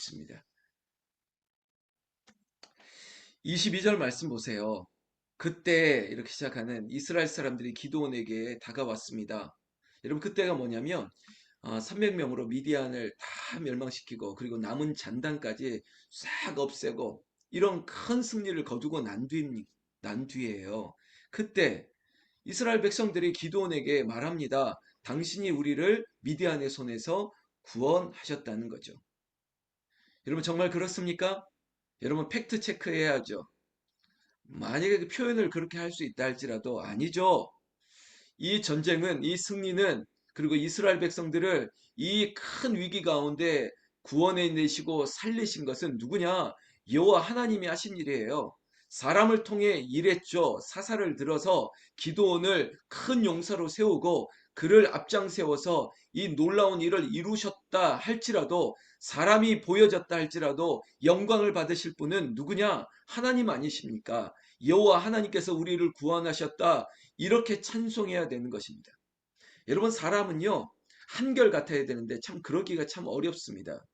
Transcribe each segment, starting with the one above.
있습니다. 22절 말씀 보세요. 그때 이렇게 시작하는 이스라엘 사람들이 기드온에게 다가왔습니다. 여러분 그때가 뭐냐면 300명으로 미디안을 다 멸망시키고 그리고 남은 잔당까지 싹 없애고 이런 큰 승리를 거두고 난 뒤에요. 그때 이스라엘 백성들이 기드온에게 말합니다. 당신이 우리를 미디안의 손에서 구원하셨다는 거죠. 여러분 정말 그렇습니까? 여러분 팩트 체크해야죠. 만약에 그 표현을 그렇게 할 수 있다 할지라도 아니죠. 이 전쟁은, 이 승리는, 그리고 이스라엘 백성들을 이 큰 위기 가운데 구원해 내시고 살리신 것은 누구냐? 여호와 하나님이 하신 일이에요. 사람을 통해 일했죠. 사사를 들어서 기드온을 큰 용사로 세우고 그를 앞장 세워서 이 놀라운 일을 이루셨다 할지라도, 사람이 보여졌다 할지라도 영광을 받으실 분은 누구냐? 하나님 아니십니까? 여호와 하나님께서 우리를 구원하셨다. 이렇게 찬송해야 되는 것입니다. 여러분 사람은요 한결같아야 되는데 참 그러기가 참 어렵습니다.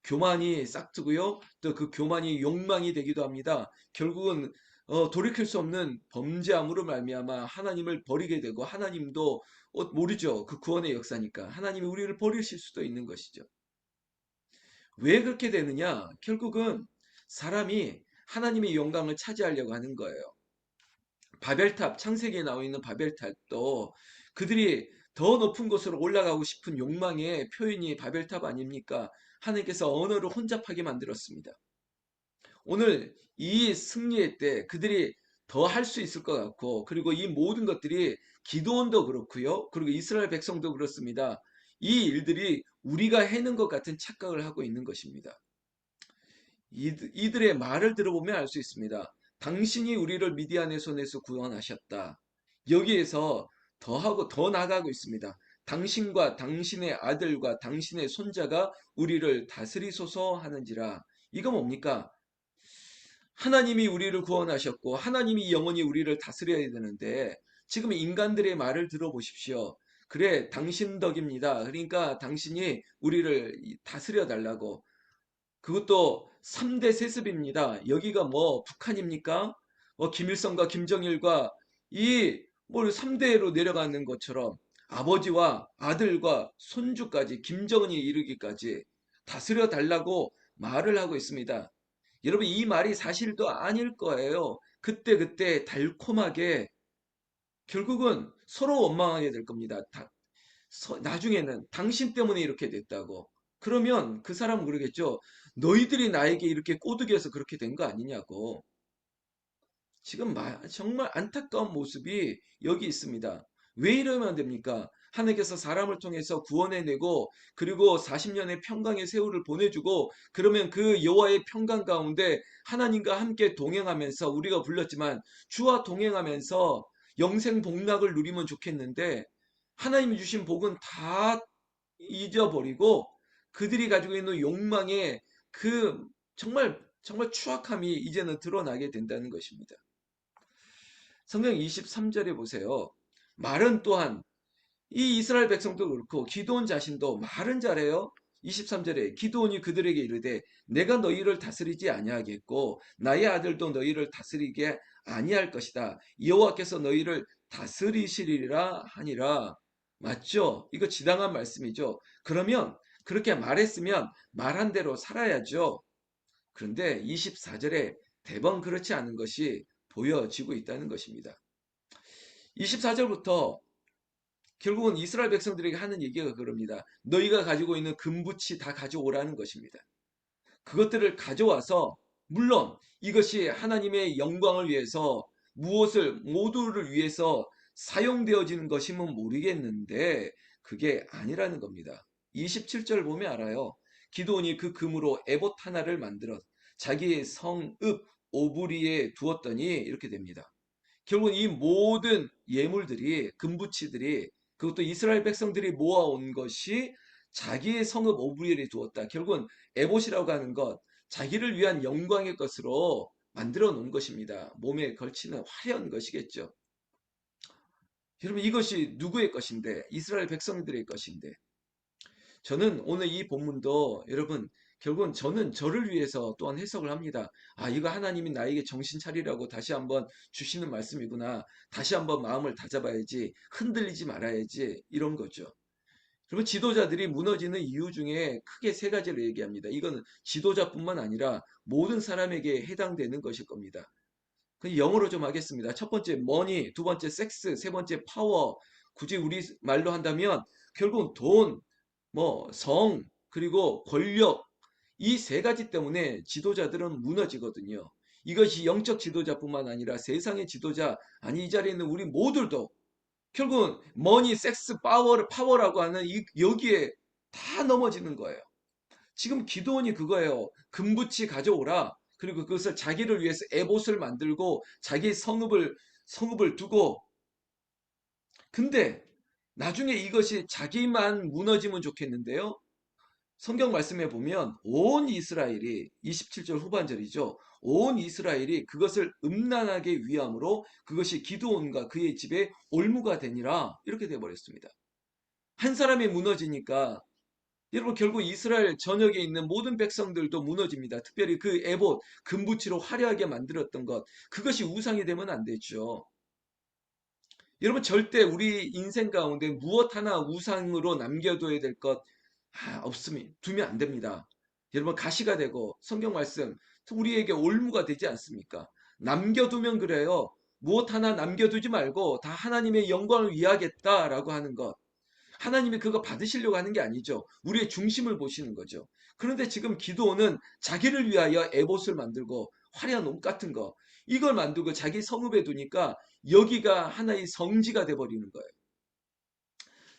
교만이 싹트고요. 또 그 교만이 욕망이 되기도 합니다. 결국은 돌이킬 수 없는 범죄함으로 말미암아 하나님을 버리게 되고, 하나님도 모르죠. 그 구원의 역사니까 하나님이 우리를 버리실 수도 있는 것이죠. 왜 그렇게 되느냐? 결국은 사람이 하나님의 영광을 차지하려고 하는 거예요. 바벨탑, 창세기에 나와 있는 바벨탑도 그들이 더 높은 곳으로 올라가고 싶은 욕망의 표현이 바벨탑 아닙니까? 하나님께서 언어를 혼잡하게 만들었습니다. 오늘 이 승리의 때 그들이 더 할 수 있을 것 같고, 그리고 이 모든 것들이 기드온도 그렇고요. 그리고 이스라엘 백성도 그렇습니다. 이 일들이 우리가 해는 것 같은 착각을 하고 있는 것입니다. 이들의 말을 들어보면 알 수 있습니다. 당신이 우리를 미디안의 손에서 구원하셨다. 여기에서 더하고 더 나가고 있습니다. 당신과 당신의 아들과 당신의 손자가 우리를 다스리소서 하는지라. 이거 뭡니까? 하나님이 우리를 구원하셨고 하나님이 영원히 우리를 다스려야 되는데, 지금 인간들의 말을 들어보십시오. 그래, 당신 덕입니다. 그러니까 당신이 우리를 다스려 달라고. 그것도 3대 세습입니다. 여기가 뭐 북한입니까? 김일성과 김정일과 이 뭐 3대로 내려가는 것처럼 아버지와 아들과 손주까지 김정은이 이르기까지 다스려 달라고 말을 하고 있습니다. 여러분 이 말이 사실도 아닐 거예요. 그때 달콤하게 결국은 서로 원망하게 될 겁니다. 나중에는 당신 때문에 이렇게 됐다고. 그러면 그 사람은 그러겠죠. 너희들이 나에게 이렇게 꼬드겨서 그렇게 된 거 아니냐고. 지금 정말 안타까운 모습이 여기 있습니다. 왜 이러면 됩니까? 하나님께서 사람을 통해서 구원해내고 그리고 40년의 평강의 세월을 보내주고, 그러면 그 여호와의 평강 가운데 하나님과 함께 동행하면서, 우리가 불렀지만 주와 동행하면서 영생 복락을 누리면 좋겠는데, 하나님이 주신 복은 다 잊어버리고 그들이 가지고 있는 욕망의 그 정말 추악함이 이제는 드러나게 된다는 것입니다. 성경 23절에 보세요. 말은 또한 이 이스라엘 백성도 그렇고 기드온 자신도 말은 잘해요. 23절에 기드온이 그들에게 이르되 내가 너희를 다스리지 아니하겠고 나의 아들도 너희를 다스리게 아니할 것이다. 여호와께서 너희를 다스리시리라 하니라. 맞죠? 이거 지당한 말씀이죠. 그러면 그렇게 말했으면 말한 대로 살아야죠. 그런데 24절에 대번 그렇지 않은 것이 보여지고 있다는 것입니다. 24절부터 결국은 이스라엘 백성들에게 하는 얘기가 그럽니다. 너희가 가지고 있는 금붙이 다 가져오라는 것입니다. 그것들을 가져와서, 물론 이것이 하나님의 영광을 위해서 모두를 위해서 사용되어지는 것이면 모르겠는데 그게 아니라는 겁니다. 27절 보면 알아요. 기드온이 그 금으로 에봇 하나를 만들어 자기의 성읍 오브리에 두었더니 이렇게 됩니다. 결국 이 모든 예물들이, 금부치들이, 그것도 이스라엘 백성들이 모아온 것이 자기의 성읍 오브리엘에 두었다. 결국은 에봇이라고 하는 것, 자기를 위한 영광의 것으로 만들어 놓은 것입니다. 몸에 걸치는 화려한 것이겠죠. 여러분 이것이 누구의 것인데? 이스라엘 백성들의 것인데. 저는 오늘 이 본문도 여러분 결국은 저는 저를 위해서 또한 해석을 합니다. 아, 이거 하나님이 나에게 정신 차리라고 다시 한번 주시는 말씀이구나. 다시 한번 마음을 다잡아야지. 흔들리지 말아야지. 이런 거죠. 그리고 지도자들이 무너지는 이유 중에 크게 세 가지를 얘기합니다. 이거는 지도자뿐만 아니라 모든 사람에게 해당되는 것일 겁니다. 그 영어로 좀 하겠습니다. 첫 번째 머니, 두 번째 섹스, 세 번째 파워. 굳이 우리 말로 한다면 결국 돈, 뭐 성, 그리고 권력 이 세 가지 때문에 지도자들은 무너지거든요. 이것이 영적 지도자뿐만 아니라 세상의 지도자, 아니 이 자리에 있는 우리 모두도 결국은 머니, 섹스, 파워라고 하는 여기에 다 넘어지는 거예요. 지금 기도원이 그거예요. 금붙이 가져오라. 그리고 그것을 자기를 위해서 에봇을 만들고 자기 성읍을 두고 근데 나중에 이것이 자기만 무너지면 좋겠는데요. 성경 말씀에 보면 온 이스라엘이 27절 후반절이죠. 온 이스라엘이 그것을 음란하게 위함으로 그것이 기드온과 그의 집에 올무가 되니라 이렇게 되어 버렸습니다. 한 사람이 무너지니까 여러분 결국 이스라엘 전역에 있는 모든 백성들도 무너집니다. 특별히 그 에봇 금붙이로 화려하게 만들었던 것 그것이 우상이 되면 안 되죠. 여러분 절대 우리 인생 가운데 무엇 하나 우상으로 남겨둬야 될 것 없으면 두면 안 됩니다. 여러분 가시가 되고 성경 말씀 우리에게 올무가 되지 않습니까? 남겨두면 그래요. 무엇 하나 남겨두지 말고 다 하나님의 영광을 위하겠다라고 하는 것. 하나님이 그거 받으시려고 하는 게 아니죠. 우리의 중심을 보시는 거죠. 그런데 지금 기도는 자기를 위하여 에봇을 만들고 화려한 옷 같은 거 이걸 만들고 자기 성읍에 두니까 여기가 하나의 성지가 돼버리는 거예요.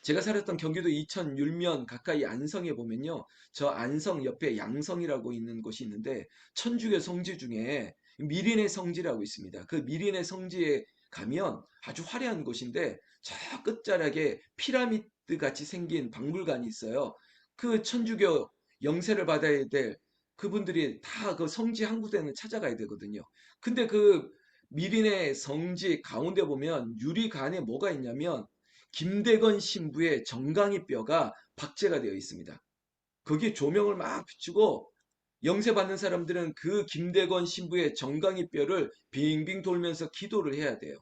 제가 살았던 경기도 이천 율면 가까이 안성에 보면요. 저 안성 옆에 양성이라고 있는 곳이 있는데 천주교 성지 중에 미린의 성지라고 있습니다. 그 미린의 성지에 가면 아주 화려한 곳인데 저 끝자락에 피라미드 같이 생긴 박물관이 있어요. 그 천주교 영세를 받아야 될 그분들이 다 그 성지 한 군데는 찾아가야 되거든요. 근데 그 미린의 성지 가운데 보면 유리관에 뭐가 있냐면 김대건 신부의 정강이 뼈가 박제가 되어 있습니다. 거기에 조명을 막 비추고 영세 받는 사람들은 그 김대건 신부의 정강이 뼈를 빙빙 돌면서 기도를 해야 돼요.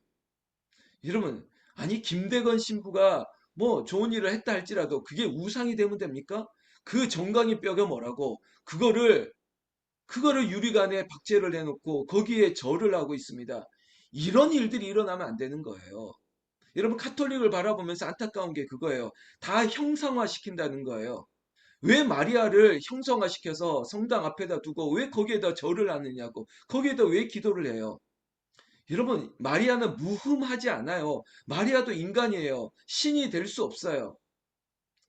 여러분, 아니 김대건 신부가 뭐 좋은 일을 했다 할지라도 그게 우상이 되면 됩니까? 그 정강이 뼈가 뭐라고 그거를 유리관에 박제를 해놓고 거기에 절을 하고 있습니다. 이런 일들이 일어나면 안 되는 거예요. 여러분 카톨릭을 바라보면서 안타까운 게 그거예요. 다 형상화시킨다는 거예요. 왜 마리아를 형상화시켜서 성당 앞에다 두고 왜 거기에다 절을 하느냐고. 거기에다 왜 기도를 해요. 여러분 마리아는 무흠하지 않아요. 마리아도 인간이에요. 신이 될 수 없어요.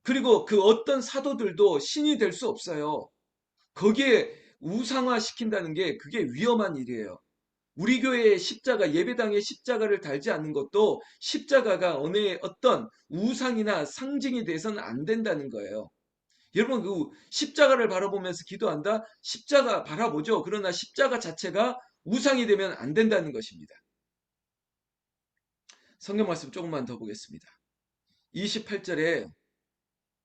그리고 그 어떤 사도들도 신이 될 수 없어요. 거기에 우상화시킨다는 게 그게 위험한 일이에요. 우리 교회의 십자가, 예배당의 십자가를 달지 않는 것도 십자가가 어느 어떤 우상이나 상징이 돼서는 안 된다는 거예요. 여러분, 그 십자가를 바라보면서 기도한다? 십자가 바라보죠. 그러나 십자가 자체가 우상이 되면 안 된다는 것입니다. 성경 말씀 조금만 더 보겠습니다. 28절에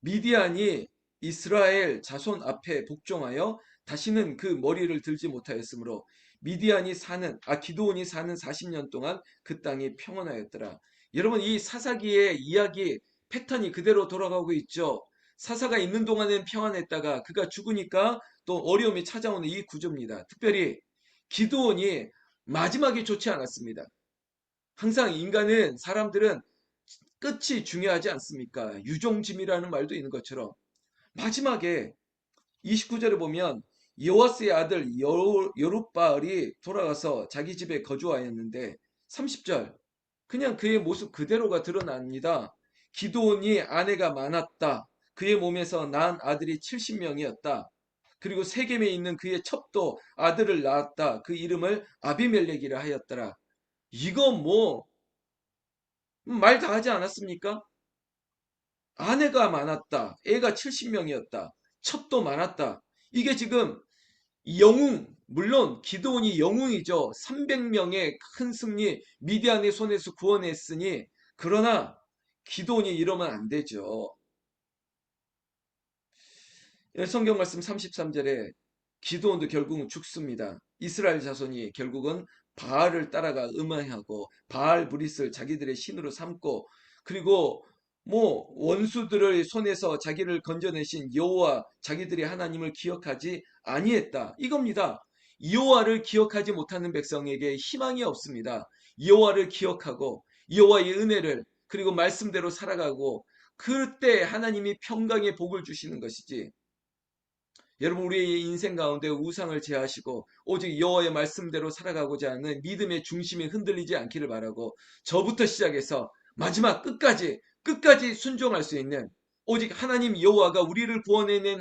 미디안이 이스라엘 자손 앞에 복종하여 다시는 그 머리를 들지 못하였으므로 기드온이 사는 40년 동안 그 땅이 평온하였더라. 여러분 이 사사기의 이야기 패턴이 그대로 돌아가고 있죠. 사사가 있는 동안은 평안했다가 그가 죽으니까 또 어려움이 찾아오는 이 구조입니다. 특별히 기드온이 마지막이 좋지 않았습니다. 항상 사람들은 끝이 중요하지 않습니까? 유종짐이라는 말도 있는 것처럼 마지막에 29절에 보면 여호와스의 아들 여룻바알이 돌아가서 자기 집에 거주하였는데 30절 그냥 그의 모습 그대로가 드러납니다. 기드온이 아내가 많았다. 그의 몸에서 낳은 아들이 70명이었다. 그리고 세겜에 있는 그의 첩도 아들을 낳았다. 그 이름을 아비멜렉이라 하였더라. 이거 뭐 말 다 하지 않았습니까? 아내가 많았다. 애가 70명이었다. 첩도 많았다. 이게 지금 영웅, 물론 기드온이 영웅이죠. 300명의 큰 승리, 미디안의 손에서 구원했으니, 그러나 기드온이 이러면 안 되죠. 성경 말씀 33절에 기드온도 결국은 죽습니다. 이스라엘 자손이 결국은 바알을 따라가 음해하고 바알 브릿을 자기들의 신으로 삼고, 그리고 뭐 원수들의 손에서 자기를 건져내신 여호와 자기들이 하나님을 기억하지 아니했다, 이겁니다. 여호와를 기억하지 못하는 백성에게 희망이 없습니다. 여호와를 기억하고 여호와의 은혜를, 그리고 말씀대로 살아가고, 그때 하나님이 평강의 복을 주시는 것이지, 여러분, 우리의 인생 가운데 우상을 제하시고 오직 여호와의 말씀대로 살아가고자 하는 믿음의 중심이 흔들리지 않기를 바라고, 저부터 시작해서 마지막 끝까지 순종할 수 있는 오직 하나님 여호와가 우리를 구원해낸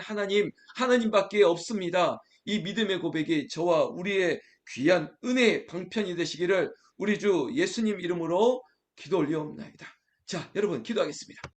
하나님밖에 없습니다. 이 믿음의 고백이 저와 우리의 귀한 은혜의 방편이 되시기를 우리 주 예수님 이름으로 기도 올리옵나이다. 자, 여러분, 기도하겠습니다.